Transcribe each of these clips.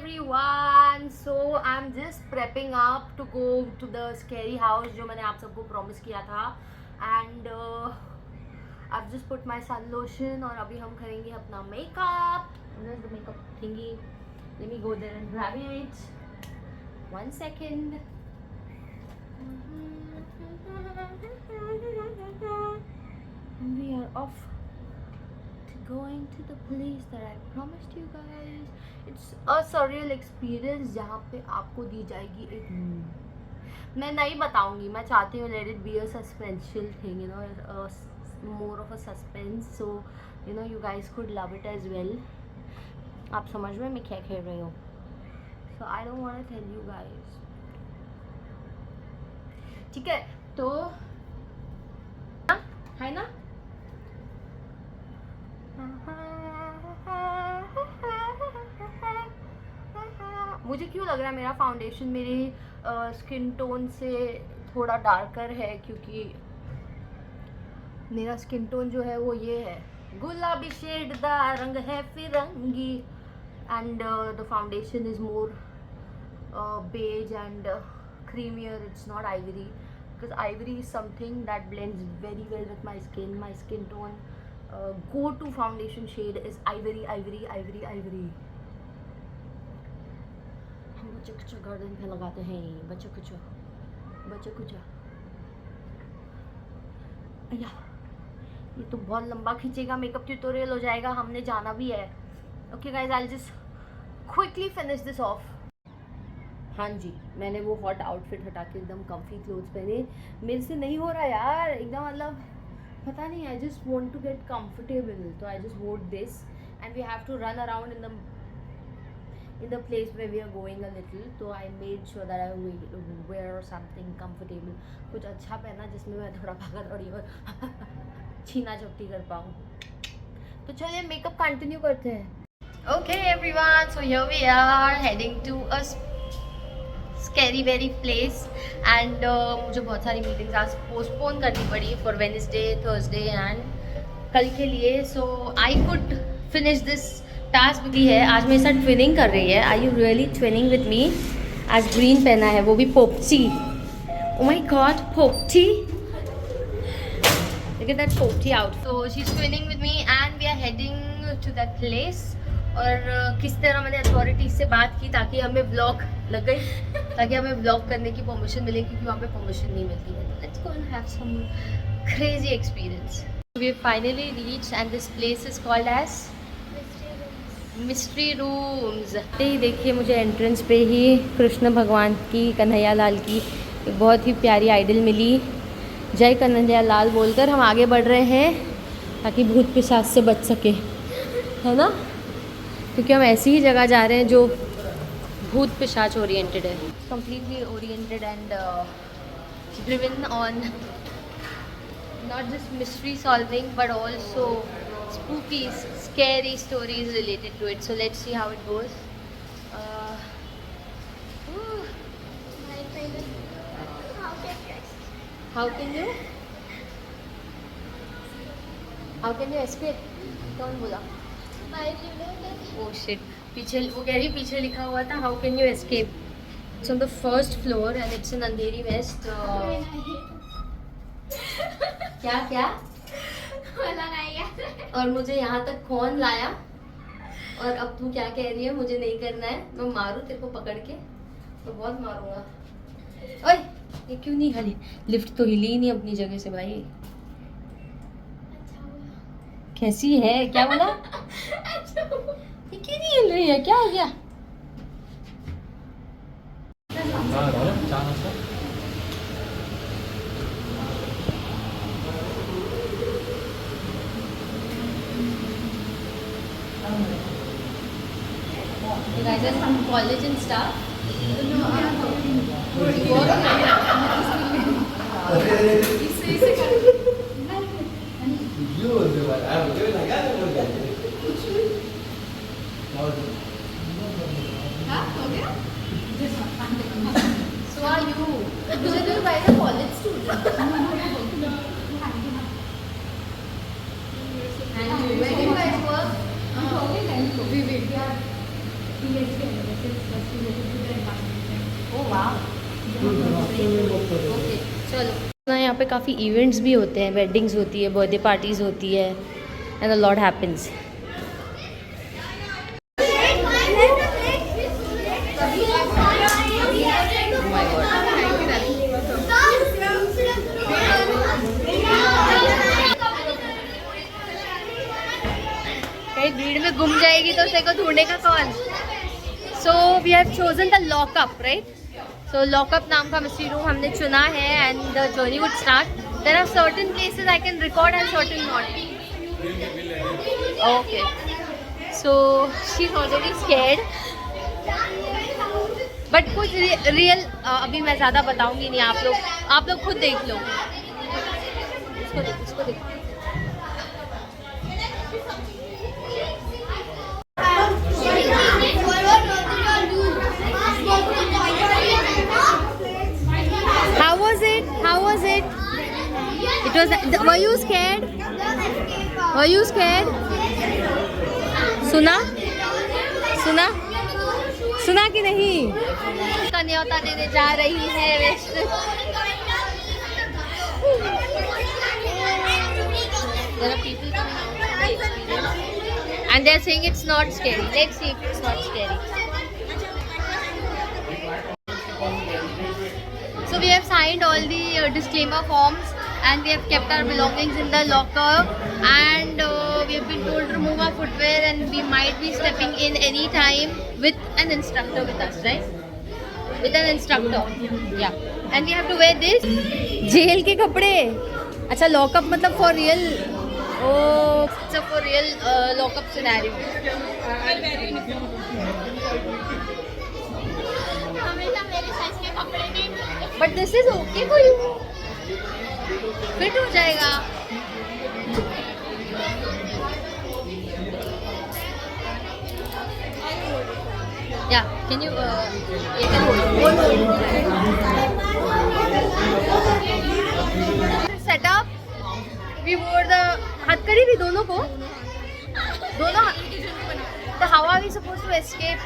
everyone. So I'm just prepping up to go to the scary house जो मैंने आप सबको promise किया था. And I've just put my sun lotion और अभी हम करेंगे अपना makeup. Where's the makeup thingy? Let me go there and grab it. 1 second. And we are off. Going to the place that I promised you guys. It's a surreal experience जहाँ पे आपको दी जाएगी एक मैं नहीं बताऊंगी. मैं चाहती हूँ let it be a suspenseful thing, you know, more of a suspense, so you know you guys could love it as well. आप समझ में मैं क्या कह रही हूँ. So I don't want to tell you guys. ठीक है तो है ना. मुझे क्यों लग रहा है मेरा फाउंडेशन मेरी स्किन टोन से थोड़ा डार्कर है क्योंकि मेरा स्किन टोन जो है वो ये है गुलाबी शेड दा रंग है फिरंगी and the foundation is more beige and creamier. It's not ivory because ivory is something that blends very well with my skin tone. Go to foundation shade is ivory. हम बच्चा कुचा गार्डन पे लगाते हैं. बच्चा कुचा अया ये तो बहुत लंबा खींचेगा. मेकअप ट्यूटोरियल हो जाएगा. हमने जाना भी है. Okay guys I just quickly finish this of. हाँ जी मैंने वो हॉट आउटफिट हटा के एकदम कम्फी क्लोथ्स पहने. मेरे से नहीं हो रहा यार एकदम मतलब पता नहीं. I just want to get comfortable तो I just want this and we have to run around in the place where we are going a little. So I made sure that I wear something comfortable. कुछ अच्छा पहना जिसमें मैं थोड़ा भागा दौड़ी और छीना झपटी कर पाऊँ. तो चलिए मेकअप कंटिन्यू करते हैं. Okay everyone, so here we are heading to a scary very place and मुझे बहुत सारी मीटिंग्स आज पोस्टपोन करनी पड़ी for Wednesday, Thursday and कल के लिए. So I could finish this task भी है. आज मेरे साथ ट्विनिंग कर रही है. Are you really twinning with me? आज ग्रीन पहना है वो भी पोपटी. ओ माय गॉड पोपटी. लुक एट दैट पोपटी out. So she is twinning with me and we are heading to that place. और किस तरह मैंने अथॉरिटीज से बात की ताकि हमें व्लॉग लग गई ताकि हमें व्लॉग करने की परमिशन मिले क्योंकि वहाँ पे परमिशन नहीं मिलती है. Let's go and have some crazy experience. We finally reached and this place is called edge mystery rooms. ही देखिए मुझे एंट्रेंस पे ही कृष्ण भगवान की कन्हैया लाल की एक बहुत ही प्यारी आइडल मिली. जय कन्हैया लाल बोलकर हम आगे बढ़ रहे हैं ताकि भूत पिशाच से बच सके, है ना. क्योंकि हम ऐसी ही जगह जा रहे हैं जो भूत पिशाच ओरिएंटेड है. Completely oriented and driven on not just mystery solving but also spooky scary stories related to it. So let's see how it goes. How can you escape? कौन बोला? Oh shit. पीछे वो कह रही पीछे लिखा हुआ था how can you escape. It's on the first floor and it's in Andheri West. क्या और मुझे यहाँ तक कौन लाया और अब तू क्या कह रही है मुझे नहीं करना है. मैं मारूँ तेरे को पकड़ के? मैं बहुत मारूंगा. ओए ये क्यों नहीं हिली? लिफ्ट तो हिली ही नहीं अपनी जगह से भाई. कैसी है? क्या बोला? ये क्यों नहीं हिल रही है? क्या हो गया? You guys are from college and stuff? No, So are you? Because you guys are college students. And where do you guys work? We ओह वाह, ओके चलो। ना यहाँ पे काफ़ी इवेंट्स भी होते हैं, वेडिंग्स होती है, बर्थडे पार्टीज होती है, एंड अ लॉट हैपेंस। कहीं भीड़ में गुम जाएगी तो उसे को ढूंढने का कौन। So we have chosen the lockup, right? So lockup नाम का मिस्ट्री रूम हमने चुना है, and the journey would start. There are certain places I can record and certain not. Okay, so she is already scared, but कुछ real अभी मैं ज़्यादा बताऊंगी नहीं, आप लोग खुद देख लो। इसको देखो। How was it? It was. Were you scared? Were you scared? सुना कि नहीं? का न्योता देने जा रही है waste. There are people coming out for the experience, and they are saying it's not scary. Let's see if it's not scary. So we have signed all the disclaimer forms, and we have kept our belongings in the locker, and we have been told to remove our footwear, and we might be stepping in any time with an instructor with us, right? With an instructor, yeah. And we have to wear this. जेल के कपड़े। अच्छा, lockup मतलब for real. Oh, it's a for real lockup scenario. But this is okay for you. Fit हो जाएगा। Yeah, can you hold. Setup. We wore the हथकड़ी भी दोनों को। So how are we supposed to escape?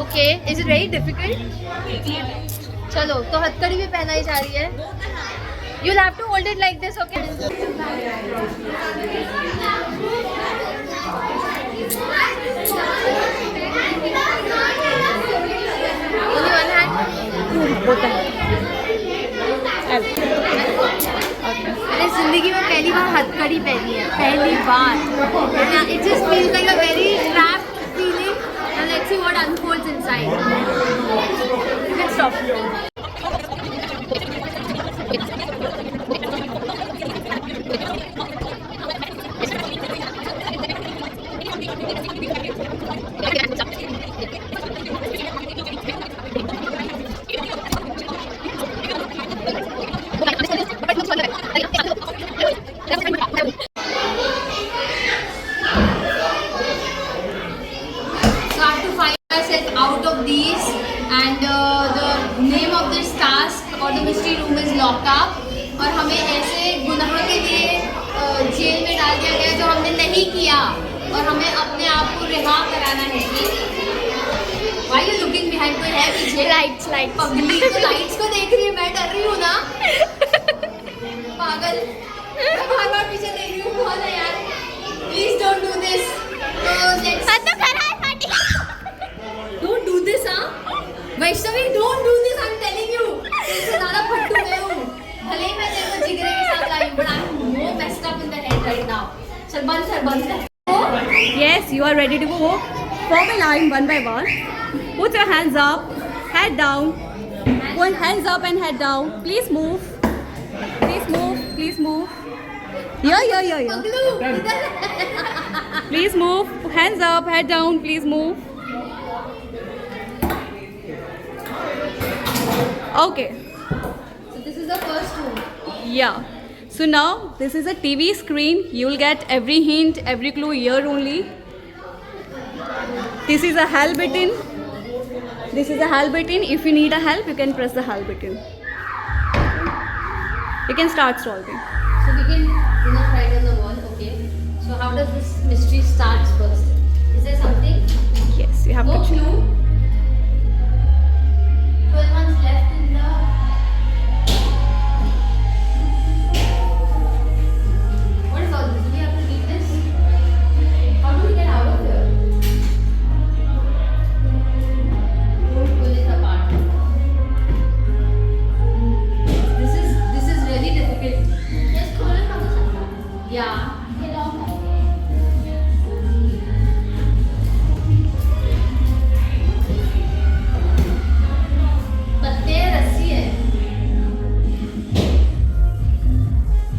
Okay, is it very difficult? चलो, तो हथकड़ी भी पहनाई जा रही है। You'll have to hold it like this, okay? Only one hand? मैंने जिंदगी में पहली बार हथकड़ी पहनी है, पहली बार। It just feels like a very trapped feeling, and let's see what unfolds inside. Let's stop. Out of these, and the name of this task or the mystery room is lockup, और हमें ऐसे गुनाह के लिए jail में डाल दिया गया जो हमने नहीं किया, और हमें अपने आप को रिहा कराना है। Why are you looking behind? कोई है पीछे? लाइट्स पगली तो लाइट्स को देख रही है, मैं डर रही हूँ ना पागल। मैं बार पीछे देख रही हूँ, कौन है यार? Please don't do this. Don't do this, huh? Vaishnavi, don't do this. I'm telling you. इससे ज़्यादा फट्टू मैं हूँ। भले ही मैं तेरे को जिगरे के साथ लाई हूँ, but I'm more messed up in the head right now. चल बंद कर। Yes, you are ready to go. Form a line one by one. Put your hands up, head down. One hands up and head down. Please move. Please move. Yeah. पगलू, इधर। Please move. Hands up, head down. Please move. Okay. So this is the first room. Yeah. So now this is a TV screen. You will get every hint, every clue here only. This is a help button. If you need a help, you can press the help button. You can start solving. So we can write on the wall. Okay. So how how does this mystery starts first? Is there something? Yes, you have No to check. clue. 12 months left in the. What is all this? Do we have to read this? How do we get out of here? Don't pull it apart. This is really difficult. Just throw it from the side. Yeah. Get off. पत्ते रस्सी है.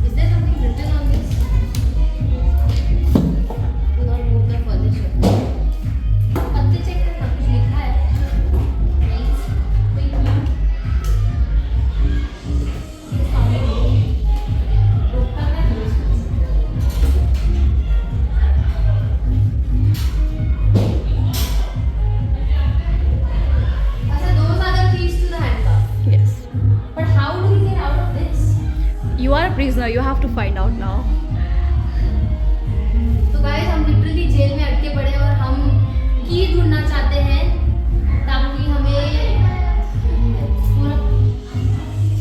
Is there something written on this? Do not move the furniture. पत्ते check करना, कुछ लिखा है. Nice. कोई clue? रोका है अच्छा, those are the keys to the handcuff. Yes. But how do we get out of this? You are a prisoner. You have to find out now. तो गाइस हम लिटरली जेल में अटके पड़े हैं और हम की ढूंढना चाहते हैं ताकि हमें पूरा.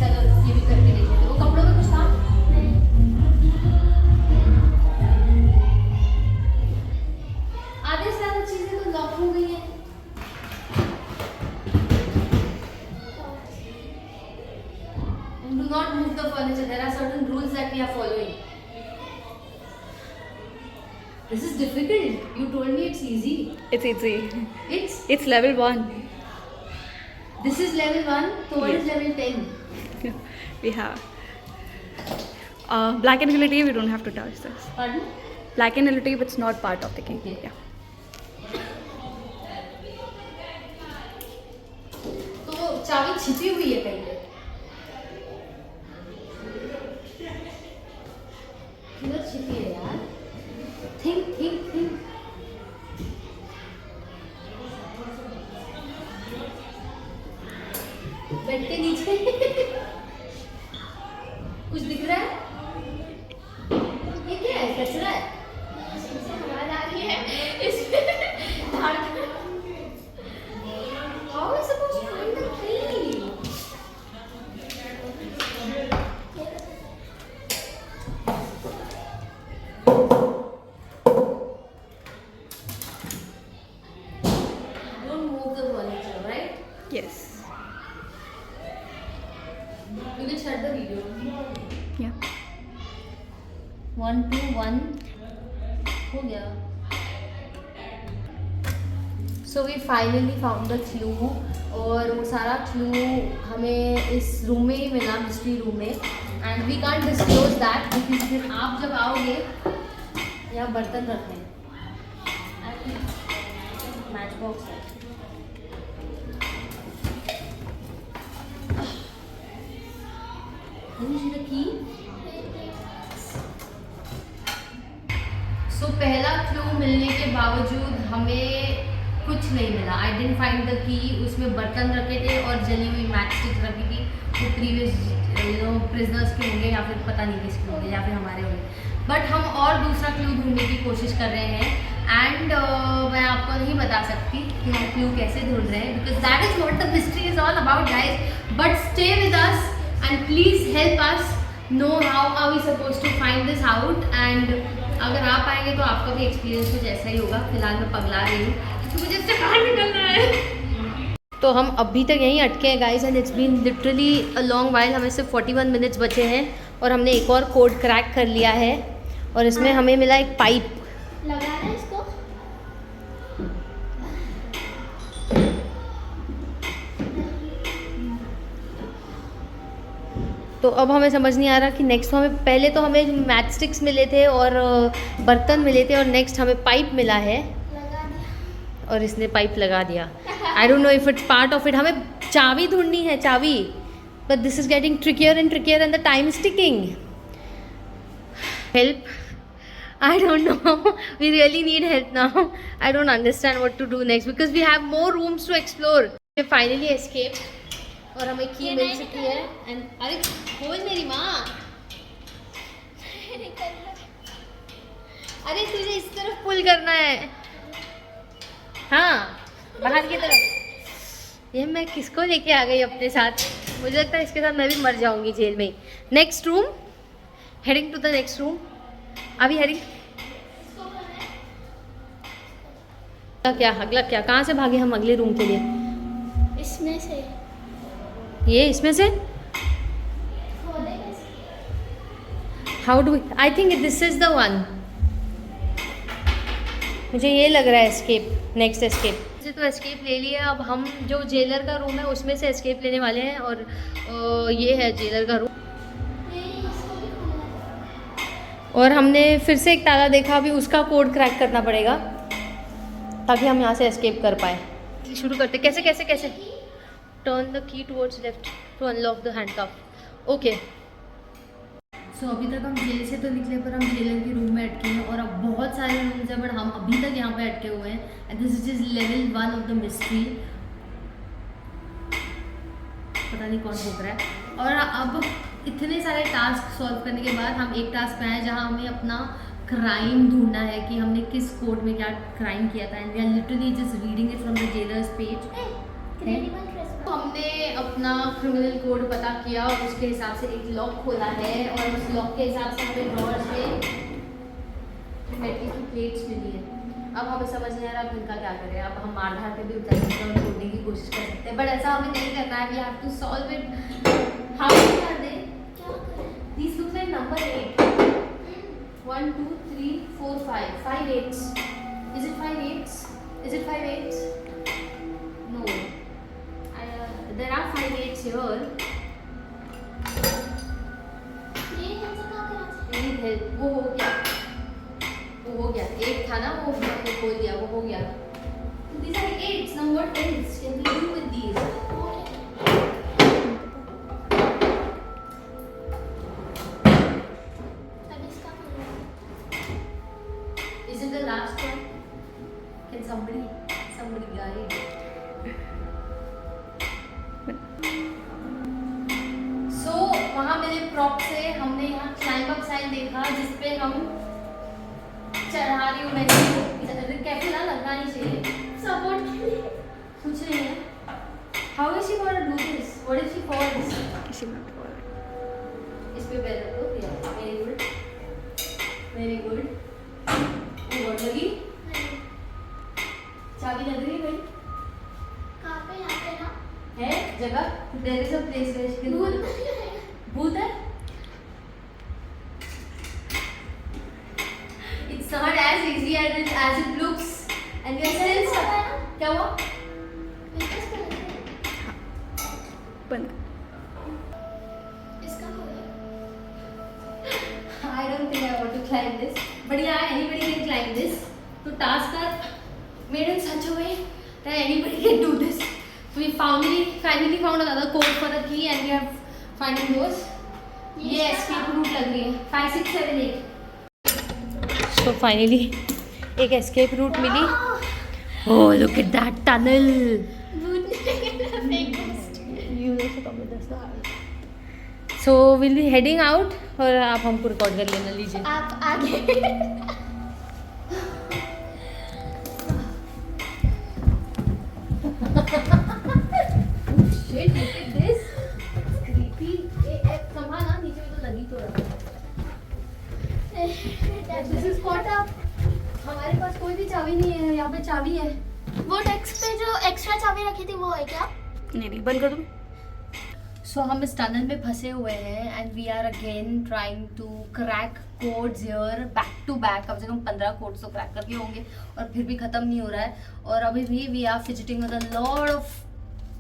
चलो ये भी करके देखते हैं. वो कपड़ों में कुछ था. आधे से ज्यादा चीजें तो लॉक हो गई हैं. And do not move the furniture. There are certain rules that we are following. This is difficult. You told me it's easy. It's easy. It's It's level 1. this is level 1. So what is level 10? We have black and relative. We don't have to touch this. Pardon? Black and relative. It's not part of the game. Okay. Yeah. तो चाबी छिपी हुई है कहीं पे. किधर छिपी है यार? Think. बेड के नीचे कुछ दिख रहा है? ये क्या है? कचरा है? आवाज आ रही है इसमें. How am I supposed to find the key? Don't move the furniture, right? Yes. You can shut the video. Yeah. 1 2 1 हो गया. So we finally found the clue और वो सारा clue हमें इस रूम में ही मिला, मिस्ट्री रूम में. And we can't disclose that because फिर आप जब आओगे यहाँ बर्तन रखने हैं. मैच बॉक्स है. Can you see the key? So पहला क्लू मिलने के बावजूद हमें कुछ नहीं मिला. आई डेंट फाइंड द की. उसमें बर्तन रखे थे और जली हुई मैच स्टिक रखी थी. वो प्रीवियस प्रिजनर्स के होंगे या फिर पता नहीं किसके होंगे या फिर हमारे होंगे. बट हम और दूसरा क्लू ढूंढने की कोशिश कर रहे हैं. एंड मैं आपको नहीं बता सकती कि हम क्लू कैसे ढूंढ रहे हैं because that is what the mystery is all about guys. But stay with us and please help us know how are we suppose to find this out. And अगर आप आएंगे तो आपका भी एक्सपीरियंस कुछ ऐसा ही होगा. फिलहाल मैं पगला रही हूँ क्योंकि मुझे इससे बाहर निकलना है. तो हम अभी तक यहीं अटके हैं guys and it's been literally a long while. हमें सिर्फ 41 मिनट्स बचे हैं और हमने एक और कोड क्रैक कर लिया है और इसमें हमें मिला एक पाइप. लगा रहे इसको. तो अब हमें समझ नहीं आ रहा कि नेक्स्ट हमें, पहले तो हमें मैच स्टिक्स मिले थे और बर्तन मिले थे और नेक्स्ट हमें पाइप मिला है लगा दिया. और इसने पाइप लगा दिया. I don't know if it's part of it. हमें चाबी ढूंढनी है, चाबी. But this is getting trickier and the time is ticking. Help. I don't know. We really need help now. I don't understand what to do next because we have more rooms to explore. We finally escaped. और हमें की मिल चुकी है. And अरे खोल मेरी माँ. अरे तुझे इस तरफ पुल करना है, हाँ बाहर की तरफ। ये मैं किसको लेके आ गई अपने साथ, मुझे लगता है इसके साथ मैं भी मर जाऊंगी जेल में। Next room, heading to the next room. अभी हेडिंग क्या, अगला क्या, कहाँ से भागे हम अगले रूम के लिए? इसमें से ये इसमें से खोले कैसे? How do, I think this is the one, मुझे ये लग रहा है एस्केप, नेक्स्ट एस्केप। से तो एस्केप ले लिया, अब हम जो जेलर का रूम है उसमें से एस्केप लेने वाले हैं। और ये है जेलर का रूम, ये इसको भी खोलना है। और हमने फिर से एक ताला देखा, अभी उसका कोड क्रैक करना पड़ेगा ताकि हम यहाँ से एस्केप कर पाए। शुरू करते, कैसे कैसे कैसे? Turn the key towards left to unlock the handcuff. Okay, so अभी तक हम जेल से तो निकले पर हम जेलर के रूम में अटके हैं, और अब बहुत सारे रूम्स हैं बट हम अभी तक यहाँ पे अटके हुए हैं। And this is level 1 of the mystery. पता नहीं कौन भोग रहा है। और अब इतने सारे टास्क सॉल्व करने के बाद हम एक टास्क पे आए जहाँ हमें अपना क्राइम ढूंढना है कि हमने किस कोर्ट में क्या क्राइम किया था। And we are literally just reading it from the jailer's page. Credible trace तो हमने अपना क्रिमिनल कोड पता किया और उसके हिसाब से एक लॉक खोला है, और उस लॉक के हिसाब से हमें ड्रॉर्स में मेटल की प्लेट्स मिली है। अब हमें समझ नहीं आ रहा अब इनका क्या करें। अब हम मार धार के भी उतर सकते हैं और तोड़ने की कोशिश कर सकते हैं, बट ऐसा हमें नहीं करना है। We have to solve it. How कर दे, क्या करें? This looks like number 8, 1 2 3 4 5 5 8s। Is it 5 8s? Is it 5 8s? No. There are 5 8s here. ये कैसे क्या करा? Need help. वो हो गया, वो हो गया। 8 था ना, वो मैंने खोल दिया, वो हो गया। These are 8s. Now what else can we do with these? अब इसका खोलना है। Is it the last one? Can somebody guide? So वहाँ मेरे प्रॉप से हमने यहाँ क्लाइंब अप साइन देखा जिसपे हम चढ़ा रही हूँ मैं इसको। कैफे ना लगना नहीं चाहिए, सपोर्ट के लिए। कुछ नहीं है। How is she gonna do this? What if she falls? इस पे पैर रख दो भैया। Very good, very good. बहुत लगी, चाबी लग रही है भाई। कहाँ पे? यहाँ पे ना। है जगह, there is a place where she can भूत गो। नहीं है। भूत है? It's not as easy as it looks, and we are still stuck. क्या हुआ? इसका खोलना है। बंद। इसका खोलना है। I don't think I want to climb this, but yeah, anybody can climb this. So tasks are made in such a way that anybody can do this. So we finally found another code for the key, and we are finding those. ये escape route लग रही है 5 6 7 8. So finally एक escape route milli. Oh, look at that tunnel. भूत नहीं है, fake ghost। You also come with us now. So we'll be heading out, और आप हमको रिकॉर्ड कर लेना, लीजिए। आप आगे। Shit, look at this. Creepy. संभालना, नीचे में तो लगी तो रहा। This is caught up. हमारे पास कोई भी चाबी नहीं है, यहाँ पे चाबी है। वो डेस्क पे जो एक्स्ट्रा चाबी रखी थी वो है क्या? नहीं बंद कर दो। So हम इस टनल में फंसे हुए हैं, and we are again trying to crack codes here back to back. कम से कम 15 codes तो क्रैक करके होंगे और फिर भी ख़त्म नहीं हो रहा है। और अभी भी we are fidgeting with a lot of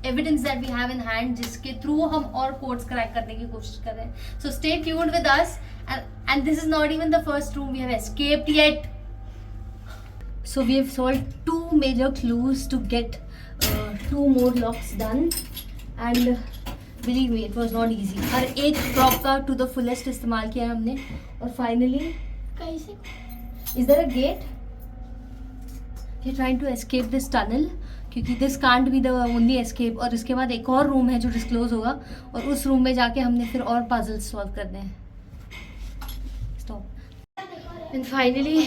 evidence that we have in hand, जिसके थ्रू हम और कोड्स क्रैक करने की कोशिश कर रहे हैं। So stay tuned with us, and this is not even the first room we have escaped yet. So we have solved 2 major clues to get 2 more locks done, and believe me, it was not easy. हर एक prop का to the fullest इस्तेमाल किया हमने, और finally कैसे? is there a gate? We are trying to escape this tunnel, क्योंकि this can't be the only escape. और इसके बाद एक और रूम है जो डिस्क्लोज होगा, और उस रूम में जाके हमने फिर और पजल्स सॉल्व करने हैं। Stop. And finally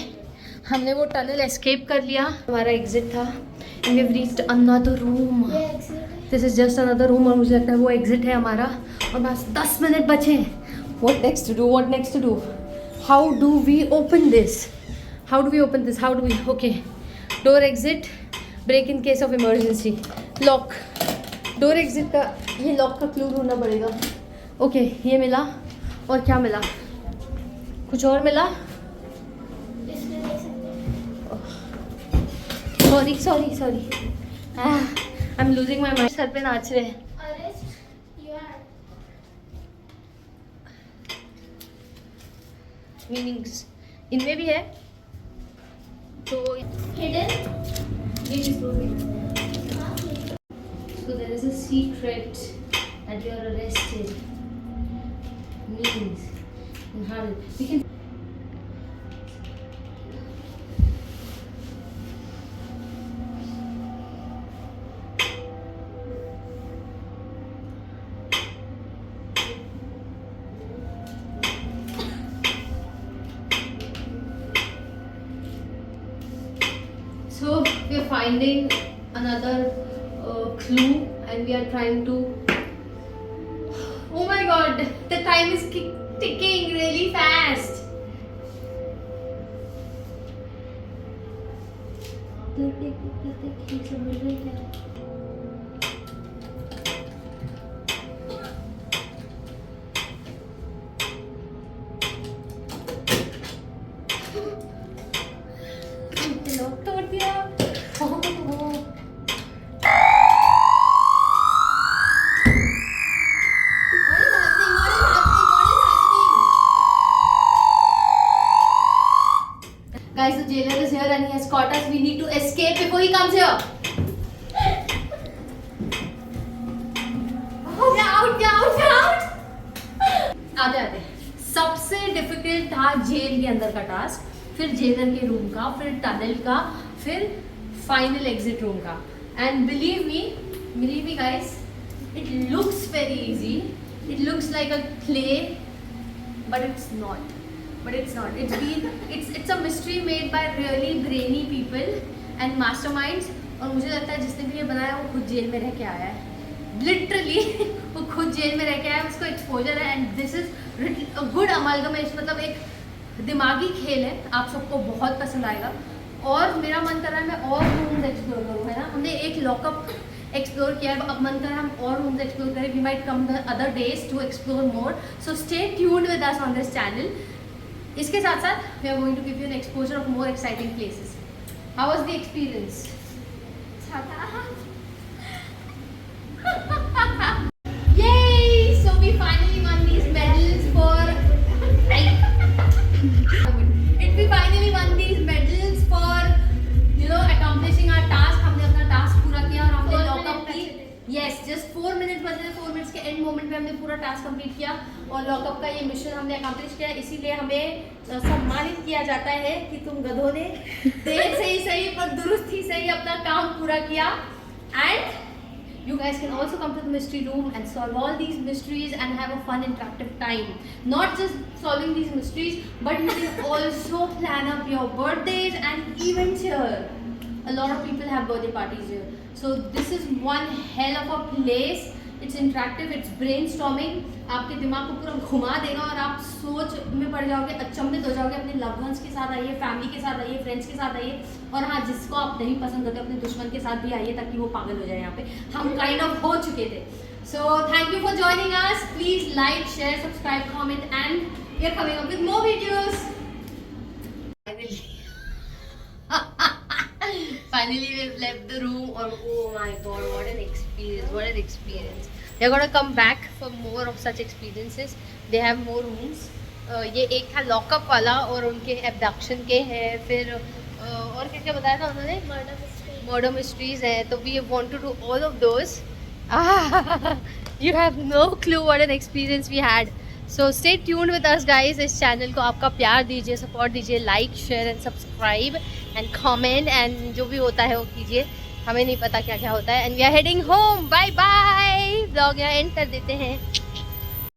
हमने वो टनल एस्केप कर लिया, हमारा एग्जिट था and we have reached another room. ये exit है। This is just another room और मुझे लगता है वो एग्जिट है हमारा और बस 10 मिनट बचे हैं। What next to do, what next to do, how do we open this, how do we open this, how do we, okay door exit, break in case of emergency, lock, door exit का ये lock का clue ढूंढना पड़ेगा। Okay ये मिला और क्या मिला, कुछ और मिला, इसमें देख सकते हैं। Sorry sorry sorry, I am losing my mind, sir पे नाच रहे हैं। Arrest your मीनिंग्स इनमें भी है तो hidden. so there is a secret that you are arrested means in how we can so we are finding another clue and we are trying to, oh my god, the time is ticking really fast. Lock तोड़ दिया। Guys, the jailer is here and he has caught us. We need to escape before he comes here. Oh, get out, get out, get out! आते आते सबसे difficult था jail के अंदर का task, फिर जेलर के रूम का, फिर टनल का, फिर फाइनल एग्जिट रूम का। And believe me guys, it looks very easy, it looks like a play, but it's not. It's a mystery made by really brainy people and masterminds. और मुझे लगता है जिसने भी ये बनाया वो खुद जेल में रह के आया है, लिटरली वो खुद जेल में रह के आया है, उसको एक्सपोजर है। And this is a good amalgamation, मतलब एक दिमागी खेल है, आप सबको बहुत पसंद आएगा। और मेरा मन कर रहा है मैं और रूम्स एक्सप्लोर करूँ, है ना। हमने एक लॉकअप एक्सप्लोर किया है, अब मन कर रहा है हम और रूम्स एक्सप्लोर करें। We might come the other days to explore more, so stay tuned with us on this channel. इसके साथ साथ we are going to give you an exposure of more exciting places. How was the experience? Yay! So we finally won these medals for we finally won these medals for accomplishing our task. हमने अपना task पूरा किया और हमने lockup की। Yes, just 4 minute बचे थे, 4 minutes के एंड मोमेंट में हमने पूरा टास्क कंप्लीट किया और लॉकअप का ये मिशन हमने अकम्प्लिश किया। इसीलिए हमें सम्मानित किया जाता है कि तुम गधों ने देर से ही सही पर दुरुस्त ही सही अपना काम पूरा किया। And you guys can also come to the mystery room and solve all these mysteries and have a fun interactive time. Not just solving these mysteries, but you can also plan up your birthdays and events here. A lot of people have birthday parties here, so this is one hell of a place. It's interactive, it's brainstorming. आपके दिमाग को पूरा घुमा देगा और आप सोच में पड़ जाओगे, अचंभित हो जाओगे। अपने लव्ड वंस के साथ आइए, फैमिली के साथ आइए, फ्रेंड्स के साथ आइए, और हाँ, जिसको आप नहीं पसंद करते अपने दुश्मन के साथ भी आइए ताकि वो पागल हो जाए। यहाँ पे हम काइंड ऑफ हो चुके थे। So thank you for joining us. Please like, share, subscribe, comment and we are coming up with more videos. Finally we've left the room or oh my god, what an experience. We are going to come back for more of such experiences. They have more rooms. ये एक था lockup वाला और उनके abduction के हैं, फिर और क्या क्या बताया था उन्होंने, मर्डर मिस्ट्रीज है। तो we want to do all of those. You have no clue what an experience we had. So stay tuned with us guys. इस चैनल को आपका प्यार दीजिए, सपोर्ट दीजिए, like, share and subscribe and comment and जो भी होता है वो कीजिए। हमें नहीं पता क्या क्या होता है। And we are heading home. Bye bye. Blog यहाँ एंड कर देते हैं।